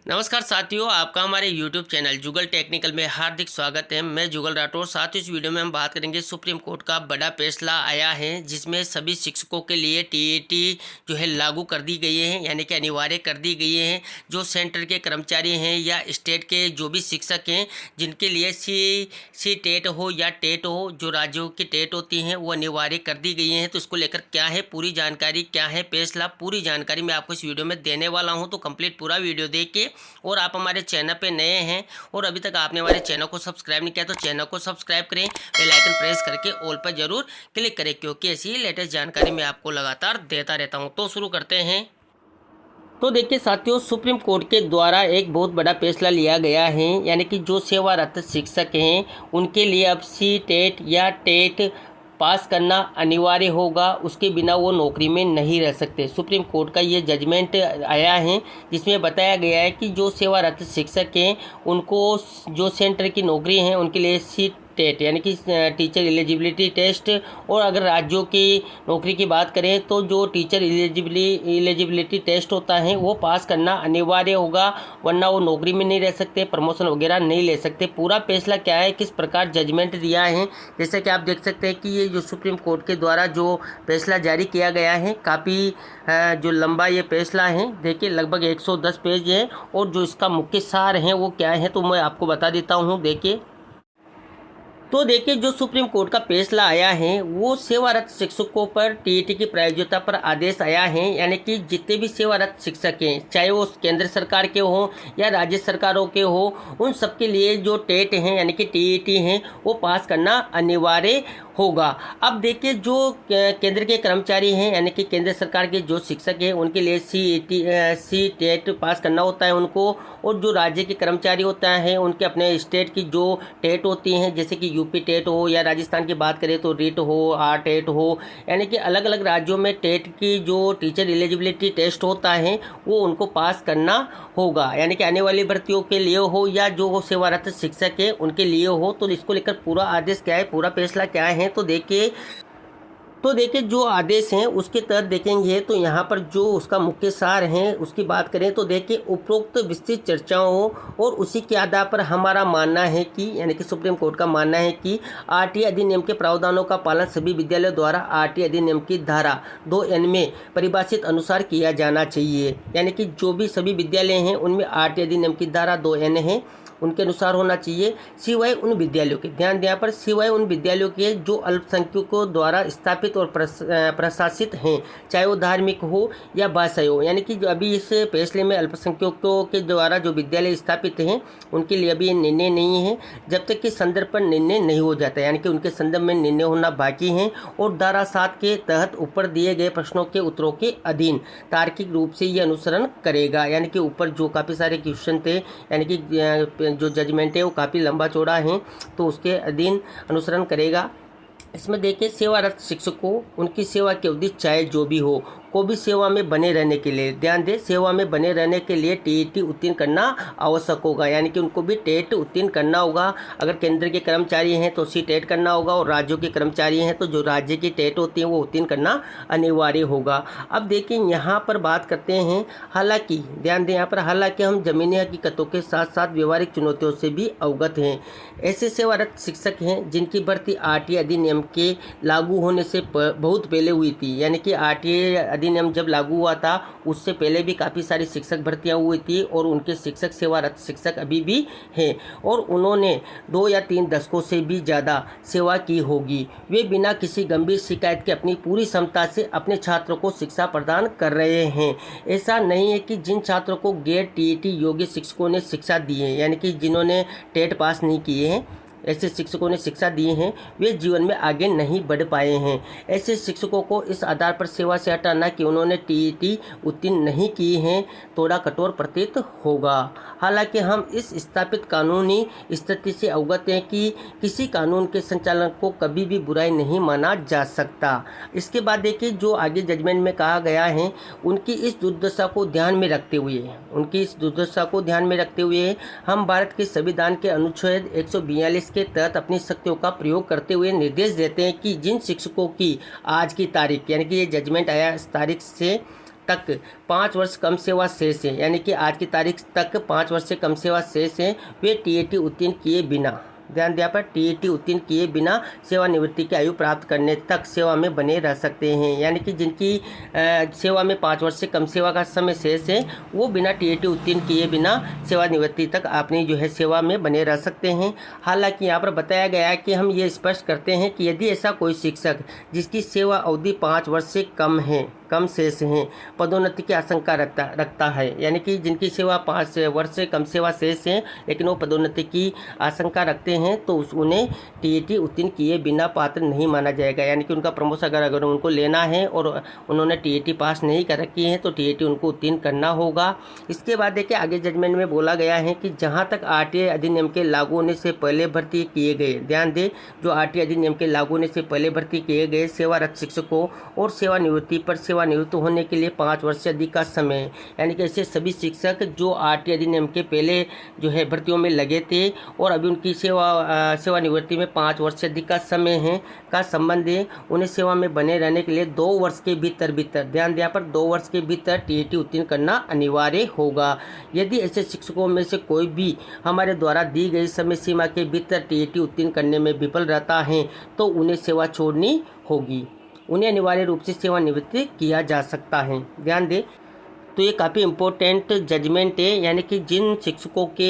नमस्कार साथियों, आपका हमारे YouTube चैनल जुगल टेक्निकल में हार्दिक स्वागत है। मैं जुगल राठौर। साथियों, इस वीडियो में हम बात करेंगे सुप्रीम कोर्ट का बड़ा फैसला आया है, जिसमें सभी शिक्षकों के लिए टीईटी जो है लागू कर दी गई है, यानी कि अनिवार्य कर दी गई है। जो सेंटर के कर्मचारी हैं या स्टेट के जो भी शिक्षक हैं, जिनके लिए सी टेट हो या टेट हो, जो राज्यों की टेट होती हैं, वो अनिवार्य कर दी गई हैं। तो इसको लेकर क्या है पूरी जानकारी, क्या है फैसला, पूरी जानकारी मैं आपको इस वीडियो में देने वाला हूँ। तो कंप्लीट पूरा वीडियो देखिए। और आप हमारे चैनल पे नए हैं और अभी तक आपने हमारे चैनल को सब्सक्राइब नहीं किया तो चैनल को सब्सक्राइब करें, बेल आइकन प्रेस करके ऑल पर जरूर क्लिक करें, क्योंकि ऐसी लेटेस्ट जानकारी मैं आपको लगातार देता रहता हूं। तो शुरू करते हैं। तो देखिए साथियों, सुप्रीम कोर्ट के द्वारा एक बहुत बड़ा फैसला लिया गया है, यानी कि जो सेवारत शिक्षक हैं उनके लिए अब सी टेट या टेट पास करना अनिवार्य होगा। उसके बिना वो नौकरी में नहीं रह सकते। सुप्रीम कोर्ट का ये जजमेंट आया है, जिसमें बताया गया है कि जो सेवारत शिक्षक हैं उनको जो सेंटर की नौकरी है उनके लिए सी टेट यानी कि टीचर एलिजिबिलिटी टेस्ट, और अगर राज्यों की नौकरी की बात करें तो जो टीचर एलिजिबिलिटी टेस्ट होता है वो पास करना अनिवार्य होगा, वरना वो नौकरी में नहीं रह सकते, प्रमोशन वगैरह नहीं ले सकते। पूरा फैसला क्या है, किस प्रकार जजमेंट दिया है, जैसे कि आप देख सकते हैं कि ये जो सुप्रीम कोर्ट के द्वारा जो फैसला जारी किया गया है, काफ़ी जो लंबा ये फैसला है, देखिए लगभग 110 पेज है। और जो इसका मुख्य सार है वो क्या है, तो मैं आपको बता देता हूँ। देखिए जो सुप्रीम कोर्ट का फैसला आया है वो सेवारत शिक्षकों पर टीईटी की प्रायोगिकता पर आदेश आया है, यानी कि जितने भी सेवारत शिक्षक हैं, चाहे वो केंद्र सरकार के हो या राज्य सरकारों के हो, उन सबके लिए जो टेट हैं यानी कि टीईटी हैं वो पास करना अनिवार्य होगा। अब देखिए जो केंद्र के कर्मचारी हैं यानी कि केंद्र सरकार के जो शिक्षक हैं उनके लिए सी टेट पास करना होता है उनको, और जो राज्य के कर्मचारी होता है उनके अपने स्टेट की जो टेट होती हैं, जैसे कि यूपी टेट हो या राजस्थान की बात करें तो रीट हो, आर टेट हो, यानी कि अलग अलग राज्यों में टेट की जो टीचर एलिजिबिलिटी टेस्ट होता है वो उनको पास करना होगा, यानी कि आने वाली भर्तियों के लिए हो या जो सेवारत शिक्षक है उनके लिए हो। तो इसको लेकर पूरा आदेश क्या है, पूरा फैसला क्या है, तो देखिए जो आदेश हैं उसके तहत देखेंगे तो यहाँ पर जो उसका मुख्य सार है उसकी बात करें तो देखिए उपरोक्त विस्तृत चर्चाओं और उसी के आधार पर हमारा मानना है कि, यानी कि सुप्रीम कोर्ट का मानना है कि आरटीई अधिनियम के प्रावधानों का पालन सभी विद्यालयों द्वारा आरटीई अधिनियम की धारा 2N में परिभाषित अनुसार किया जाना चाहिए। यानी कि जो भी सभी विद्यालय हैं उनमें आरटीई अधिनियम की धारा 2N है, उनके अनुसार होना चाहिए, सिवाय उन विद्यालयों के, ध्यान दें पर, सिवाय उन विद्यालयों के जो अल्पसंख्यकों द्वारा स्थापित और प्रशासित हैं, चाहे वो धार्मिक हो या भाषाई हो। यानी कि जो अभी इस फैसले में अल्पसंख्यकों के द्वारा जो विद्यालय स्थापित हैं उनके लिए अभी निर्णय नहीं है, जब तक कि संदर्भ पर निर्णय नहीं हो जाता, यानी कि उनके संदर्भ में निर्णय होना बाकी है। और धारा 7 के तहत ऊपर दिए गए प्रश्नों के उत्तरों के अधीन तार्किक रूप से ये अनुसरण करेगा, यानी कि ऊपर जो काफ़ी सारे क्वेश्चन थे, यानी कि जो जजमेंट है वो काफ़ी लंबा चौड़ा है, तो उसके अधीन अनुसरण करेगा। इसमें देखिए सेवारत शिक्षकों उनकी सेवा की अवधि चाहे जो भी हो को भी सेवा में बने रहने के लिए, ध्यान दें, सेवा में बने रहने के लिए टीईटी उत्तीर्ण करना आवश्यक होगा, यानी कि उनको भी टेट उत्तीर्ण करना होगा। अगर केंद्र के कर्मचारी हैं तो सी टेट करना होगा, और राज्यों के कर्मचारी हैं तो जो राज्य की टेट होती है वो उत्तीर्ण करना अनिवार्य होगा। अब देखिए यहाँ पर बात करते हैं, हालांकि ध्यान दें यहाँ पर, हालांकि हम जमीनी हकीकतों के साथ साथ व्यवहारिक चुनौतियों से भी अवगत हैं। ऐसे सेवारत शिक्षक हैं जिनकी भर्ती आरटीई अधिनियम के लागू होने से बहुत पहले हुई थी, यानी कि आरटीई अधिनियम जब लागू हुआ था उससे पहले भी काफ़ी सारी शिक्षक भर्तियां हुई थी, और उनके शिक्षक सेवारत शिक्षक अभी भी हैं, और उन्होंने 2 या 3 दशकों से भी ज़्यादा सेवा की होगी। वे बिना किसी गंभीर शिकायत के अपनी पूरी क्षमता से अपने छात्रों को शिक्षा प्रदान कर रहे हैं। ऐसा नहीं है कि जिन छात्रों को गैर टीईटी योग्य शिक्षकों ने शिक्षा दी है, यानी कि जिन्होंने टेट पास नहीं किए हैं, ऐसे शिक्षकों ने शिक्षा दी है, वे जीवन में आगे नहीं बढ़ पाए हैं। ऐसे शिक्षकों को इस आधार पर सेवा से हटाना कि उन्होंने टीईटी उत्तीर्ण नहीं की है थोड़ा कठोर प्रतीत होगा। हालांकि हम इस स्थापित कानूनी स्थिति से अवगत हैं कि किसी कानून के संचालन को कभी भी बुराई नहीं माना जा सकता। इसके बाद देखिए जो आगे जजमेंट में कहा गया है, उनकी इस दुर्दशा को ध्यान में रखते हुए हम भारत के संविधान के अनुच्छेद 142 के तहत अपनी शक्तियों का प्रयोग करते हुए निर्देश देते हैं कि जिन शिक्षकों की आज की तारीख, यानी कि ये जजमेंट आया इस तारीख से तक 5 वर्ष कम सेवा शेष है, यानी कि आज की तारीख तक 5 वर्ष से कम सेवा शेष है, वे टीएटी उत्तीर्ण किए बिना, ध्यान दिया पर टीएटी उत्तीर्ण किए बिना सेवानिवृत्ति की आयु प्राप्त करने तक सेवा में बने रह सकते हैं। यानी कि जिनकी सेवा में 5 वर्ष से कम सेवा का समय शेष है वो बिना टीएटी उत्तीर्ण किए बिना सेवानिवृत्ति तक अपनी जो है सेवा में बने रह सकते हैं। हालांकि यहाँ पर बताया गया है कि हम ये स्पष्ट करते हैं कि यदि ऐसा कोई शिक्षक जिसकी सेवा अवधि 5 वर्ष से कम शेष हैं पदोन्नति की आशंका रखता है, यानी कि जिनकी सेवा 5 वर्ष से कम सेवा शेष है लेकिन वो पदोन्नति की आशंका रखते हैं तो उन्हें टीएटी उत्तीर्ण किए बिना पात्र नहीं माना जाएगा। यानी कि उनका प्रमोशन अगर उनको लेना है और उन्होंने टीएटी पास नहीं कर रखी है तो टीएटी उनको उत्तीर्ण करना होगा। इसके बाद देखिए आगे जजमेंट में बोला गया है कि जहाँ तक आरटीआई अधिनियम के लागू होने से पहले भर्ती किए गए, ध्यान दें, जो आरटीआई अधिनियम के लागू होने से पहले भर्ती किए गए सेवारत शिक्षकों और सेवानिवृत्ति पर सेवानिवृत्त होने के लिए 5 वर्ष से अधिक का समय, यानी कि ऐसे सभी शिक्षक जो आरटीआई अधिनियम के पहले जो है भर्तियों में लगे थे और अभी उनकी सेवानिवृत्ति में 5 वर्ष से अधिक का समय है का संबंध है, उन्हें सेवा में बने रहने के लिए 2 वर्ष के भीतर ध्यान दिया पर 2 वर्ष के भीतर टीएटी उत्तीर्ण करना अनिवार्य होगा। यदि ऐसे शिक्षकों में से कोई भी हमारे द्वारा दी गई समय सीमा के भीतर टीएटी उत्तीर्ण करने में विफल रहता है तो उन्हें सेवा छोड़नी होगी, उन्हें अनिवार्य रूप से सेवानिवृत्त किया जा सकता है। ध्यान दें, तो ये काफ़ी इम्पोर्टेंट जजमेंट है, यानी कि जिन शिक्षकों के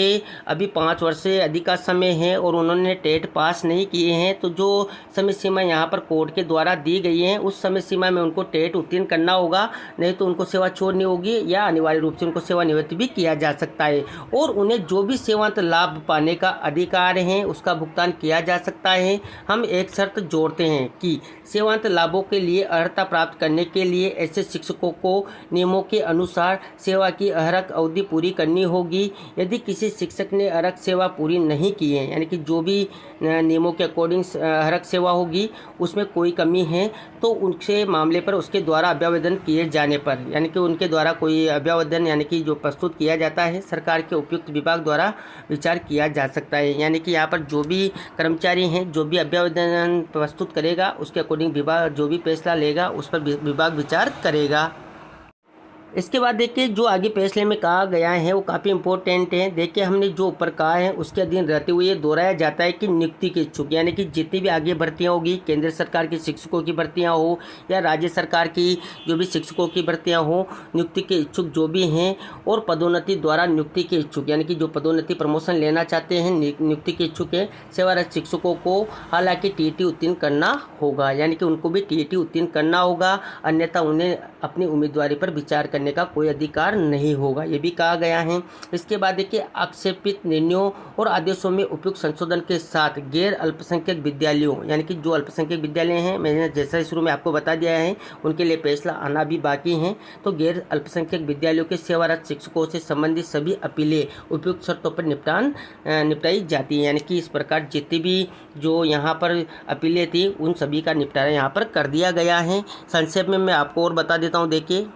अभी 5 वर्ष से अधिक का समय है और उन्होंने टेट पास नहीं किए हैं तो जो समय सीमा यहाँ पर कोर्ट के द्वारा दी गई है उस समय सीमा में उनको टेट उत्तीर्ण करना होगा, नहीं तो उनको सेवा छोड़नी होगी या अनिवार्य रूप से उनको सेवानिवृत्त भी किया जा सकता है। और उन्हें जो भी सेवांत लाभ पाने का अधिकार है उसका भुगतान किया जा सकता है। हम एक शर्त जोड़ते हैं कि सेवांत लाभों के लिए अर्हता प्राप्त करने के लिए ऐसे शिक्षकों को नियमों के अनुसार सेवा की अहरक अवधि पूरी करनी होगी। यदि किसी शिक्षक ने अहरक सेवा पूरी नहीं की है, यानी कि जो भी नियमों के अकॉर्डिंग अहरक सेवा होगी उसमें कोई कमी है तो उनसे मामले पर उसके द्वारा अभ्यावेदन किए जाने पर, यानी कि उनके द्वारा कोई अभ्यावेदन यानी कि जो प्रस्तुत किया जाता है सरकार के उपयुक्त विभाग द्वारा विचार किया जा सकता है। यानी कि यहाँ पर जो भी कर्मचारी हैं जो भी अभ्यावेदन प्रस्तुत करेगा उसके अकॉर्डिंग विभाग जो भी फैसला लेगा उस पर विभाग विचार करेगा। इसके बाद देखिए जो आगे फैसले में कहा गया है वो काफ़ी इंपॉर्टेंट है। देखिए हमने जो ऊपर कहा है उसके अधीन रहते हुए ये दोहराया जाता है कि नियुक्ति के इच्छुक, यानी कि जितनी भी आगे भर्तियाँ होगी, केंद्र सरकार की शिक्षकों की भर्तियाँ हो या राज्य सरकार की जो भी शिक्षकों की भर्तियाँ हो, नियुक्ति के इच्छुक जो भी हैं और पदोन्नति द्वारा नियुक्ति के इच्छुक, यानी कि जो पदोन्नति प्रमोशन लेना चाहते हैं नियुक्ति के इच्छुक है सेवारत शिक्षकों को हालांकि टीएटी उत्तीर्ण करना होगा, यानी कि उनको भी टीएटी उत्तीर्ण करना होगा, अन्यथा उन्हें अपनी उम्मीदवारी पर विचार करने का कोई अधिकार नहीं होगा, ये भी कहा गया है। इसके बाद देखिए आक्षेपित निर्णयों और आदेशों में उपयुक्त संशोधन के साथ गैर अल्पसंख्यक विद्यालयों, यानी कि जो अल्पसंख्यक विद्यालय हैं मैंने जैसा शुरू में आपको बता दिया है उनके लिए फैसला आना भी बाकी है, तो गैर अल्पसंख्यक विद्यालयों के सेवारत शिक्षकों से संबंधित सभी अपीलें उपयुक्त शर्तों पर निपटाई जाती है। यानी कि इस प्रकार जितनी भी जो यहाँ पर अपीलें थी उन सभी का निपटारा यहाँ पर कर दिया गया है। संक्षेप में मैं आपको और बता देता हूँ। देखिए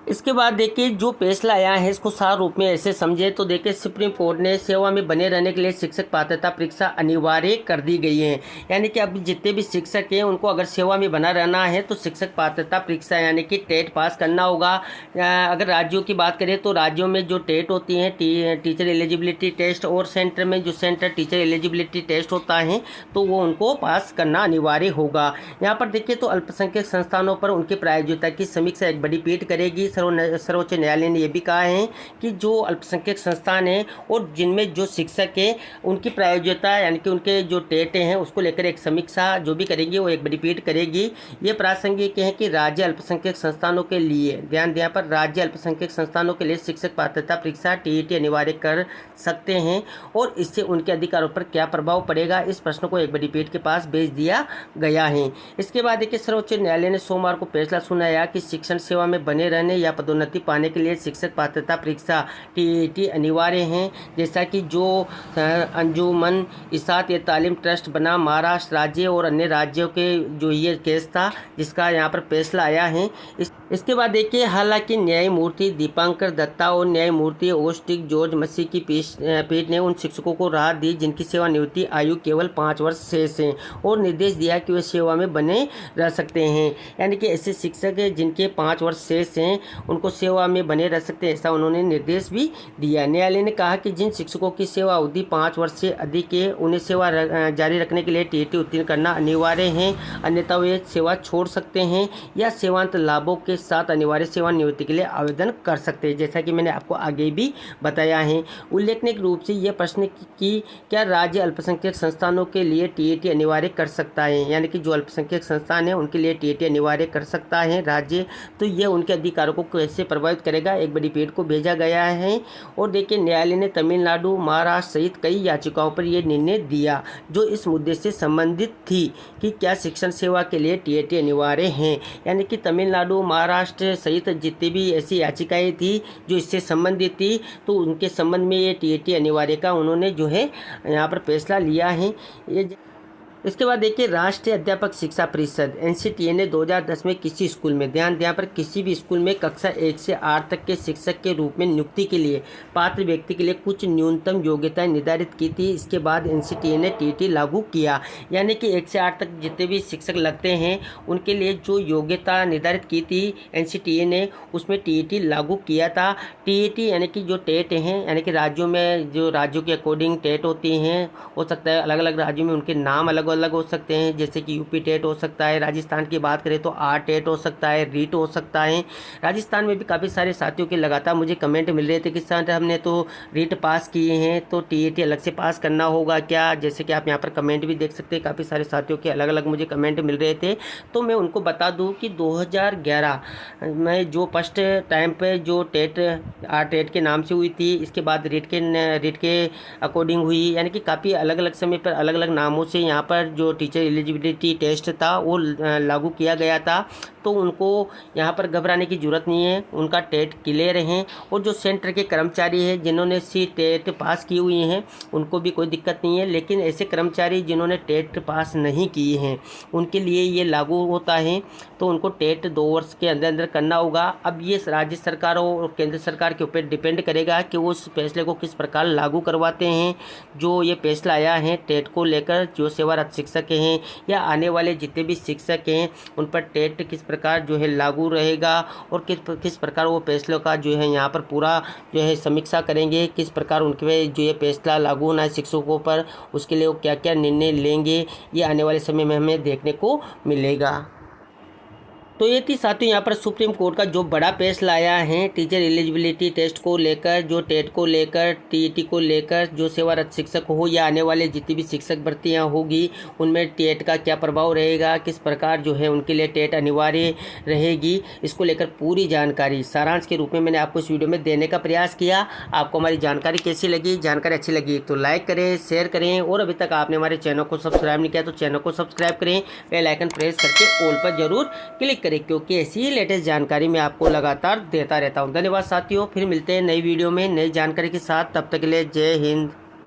इसके बाद देखिए जो फैसला आया है इसको सार रूप में ऐसे समझे तो देखिए सुप्रीम कोर्ट ने सेवा में बने रहने के लिए शिक्षक पात्रता परीक्षा अनिवार्य कर दी गई है, यानी कि अब जितने भी शिक्षक हैं उनको अगर सेवा में बना रहना है तो शिक्षक पात्रता परीक्षा यानी कि टेट पास करना होगा। अगर राज्यों की बात करें तो राज्यों में जो टेट होती हैं टीचर एलिजिबिलिटी टेस्ट और सेंटर में जो सेंटर टीचर एलिजिबिलिटी टेस्ट होता है तो वो उनको पास करना अनिवार्य होगा। यहाँ पर देखिए तो अल्पसंख्यक संस्थानों पर उनकी प्रायोजिकता की समीक्षा एक बड़ी पीठ करेगी। सर्वोच्च न्यायालय ने यह भी कहा है कि जो अल्पसंख्यक संस्थान हैं और जिनमें जो शिक्षक हैं उनकी प्रायोज्यता यानी कि उनके जो टेट हैं उसको लेकर एक समीक्षा जो भी करेगी वो एक बड़ी पीठ करेगी। ये प्रासंगिक है कि राज्य अल्पसंख्यक संस्थानों के लिए, ध्यान दें, पर राज्य अल्पसंख्यक संस्थानों के लिए शिक्षक पात्रता परीक्षा टीईटी अनिवार्य कर सकते हैं और इससे उनके अधिकारों पर क्या प्रभाव पड़ेगा इस प्रश्न को एक बड़ी पीठ के पास भेज दिया गया है। इसके बाद देखिए सर्वोच्च न्यायालय ने सोमवार को फैसला सुनाया कि शिक्षण सेवा में बने रहने या पदोन्नति पाने के लिए शिक्षक पात्रता परीक्षा टीईटी अनिवार्य है। जैसा कि जो अंजुमन इसात ये तालीम ट्रस्ट बना महाराष्ट्र राज्य और अन्य राज्यों के जो ये केस था जिसका यहाँ पर फैसला आया है। इसके बाद देखिए, हालांकि न्यायमूर्ति दीपांकर दत्ता और न्यायमूर्ति ओस्टिक जॉर्ज मसीह की पीठ ने उन शिक्षकों को राहत दी जिनकी सेवानिवृत्ति आयु केवल 5 वर्ष शेष है और निर्देश दिया कि वे सेवा में बने रह सकते हैं। यानी कि ऐसे शिक्षक जिनके 5 वर्ष शेष हैं उनको सेवा में बने रह सकते हैं, ऐसा उन्होंने निर्देश भी दिया। न्यायालय ने कहा कि जिन शिक्षकों की सेवा अवधि 5 वर्ष से अधिक है उन्हें सेवा जारी रखने के लिए टीईटी उत्तीर्ण करना अनिवार्य है, अन्यथा वे सेवा छोड़ सकते हैं या सेवांत लाभों के साथ अनिवार्य सेवानिवृत्ति के लिए आवेदन कर सकते हैं, जैसा कि मैंने आपको आगे भी बताया है। उल्लेखनीय रूप से यह प्रश्न कि क्या राज्य अल्पसंख्यक संस्थानों के लिए टीईटी अनिवार्य कर सकता है, यानी कि जो अल्पसंख्यक संस्थान है उनके लिए टीईटी अनिवार्य कर सकता है राज्य, तो यह उनके अधिकारों को कैसे प्रभावित करेगा, एक बड़ी पीठ को भेजा गया है। और देखिए, न्यायालय ने तमिलनाडु, महाराष्ट्र सहित कई याचिकाओं पर यह निर्णय दिया जो इस मुद्दे से संबंधित थी कि क्या शिक्षण सेवा के लिए टीईटी अनिवार्य हैं। यानी कि तमिलनाडु, महाराष्ट्र सहित जितनी भी ऐसी याचिकाएं थी जो इससे संबंधित थी, तो उनके संबंध में ये टीईटी अनिवार्य का उन्होंने जो है यहाँ पर फैसला लिया है। इसके बाद देखिए, राष्ट्रीय अध्यापक शिक्षा परिषद एनसीटीए ने 2010 में किसी स्कूल में, ध्यान दें पर किसी भी स्कूल में कक्षा 1 से 8 तक के शिक्षक के रूप में नियुक्ति के लिए पात्र व्यक्ति के लिए कुछ न्यूनतम योग्यताएं निर्धारित की थी। इसके बाद एनसीटीए ने टीईटी लागू किया, यानी कि 1 से 8 तक जितने भी शिक्षक लगते हैं उनके लिए जो योग्यता निर्धारित की थी एनसीटीए ने, उसमें टीईटी लागू किया था। टीईटी यानी कि जो टेट हैं, यानी कि राज्यों में जो राज्यों के अकॉर्डिंग टेट होती हैं, हो सकता है अलग अलग राज्यों में उनके नाम अलग अलग हो सकते हैं, जैसे कि यूपी टेट हो सकता है, राजस्थान की बात करें तो आर टेट हो सकता है, रीट हो सकता है। राजस्थान में भी काफ़ी सारे साथियों के लगातार मुझे कमेंट मिल रहे थे कि सर हमने तो रीट पास किए हैं तो टीईटी अलग से पास करना होगा क्या, जैसे कि आप यहाँ पर कमेंट भी देख सकते हैं, काफ़ी सारे साथियों के अलग अलग मुझे कमेंट मिल रहे थे। तो मैं उनको बता दूँ कि 2011 में जो फर्स्ट टाइम पे जो टेट आर टेट के नाम से हुई थी, इसके बाद रीट के अकॉर्डिंग हुई, यानी कि काफ़ी अलग अलग समय पर अलग अलग नामों से यहाँ पर जो टीचर एलिजिबिलिटी टेस्ट था वो लागू किया गया था। तो उनको यहाँ पर घबराने की ज़रूरत नहीं है, उनका टेट क्लियर हैं। और जो सेंटर के कर्मचारी हैं जिन्होंने सी टेट पास की हुई हैं उनको भी कोई दिक्कत नहीं है, लेकिन ऐसे कर्मचारी जिन्होंने टेट पास नहीं किए हैं उनके लिए ये लागू होता है, तो उनको टेट 2 वर्ष के अंदर अंदर करना होगा। अब ये राज्य सरकारों और केंद्र सरकार के ऊपर डिपेंड करेगा कि वो उस फैसले को किस प्रकार लागू करवाते हैं। जो ये फैसला आया है टेट को लेकर, जो सेवारत शिक्षक हैं या आने वाले जितने भी शिक्षक हैं उन पर टेट किस प्रकार जो है लागू रहेगा और किस प्रकार वो फैसलों का जो है यहाँ पर पूरा जो है समीक्षा करेंगे, किस प्रकार उनके जो ये फैसला लागू होना है शिक्षकों पर, उसके लिए वो क्या क्या निर्णय लेंगे, ये आने वाले समय में हमें देखने को मिलेगा। तो ये थी साथियों यहाँ पर सुप्रीम कोर्ट का जो बड़ा फैसला आया है टीचर एलिजिबिलिटी टेस्ट को लेकर, जो टेट को लेकर, टीईटी को लेकर, जो सेवारत शिक्षक हो या आने वाले जितनी भी शिक्षक भर्तियाँ होगी उनमें टेट का क्या प्रभाव रहेगा, किस प्रकार जो है उनके लिए टेट अनिवार्य रहेगी, इसको लेकर पूरी जानकारी सारांश के रूप में मैंने आपको इस वीडियो में देने का प्रयास किया। आपको हमारी जानकारी कैसी लगी, जानकारी अच्छी लगी तो लाइक करें, शेयर करें, और अभी तक आपने हमारे चैनल को सब्सक्राइब नहीं किया तो चैनल को सब्सक्राइब करें, बेल आइकन प्रेस करके ऑल पर जरूर क्लिक करें, क्योंकि ऐसी ही लेटेस्ट जानकारी मैं आपको लगातार देता रहता हूं। धन्यवाद साथियों, फिर मिलते हैं नई वीडियो में नई जानकारी के साथ, तब तक के लिए जय हिंद।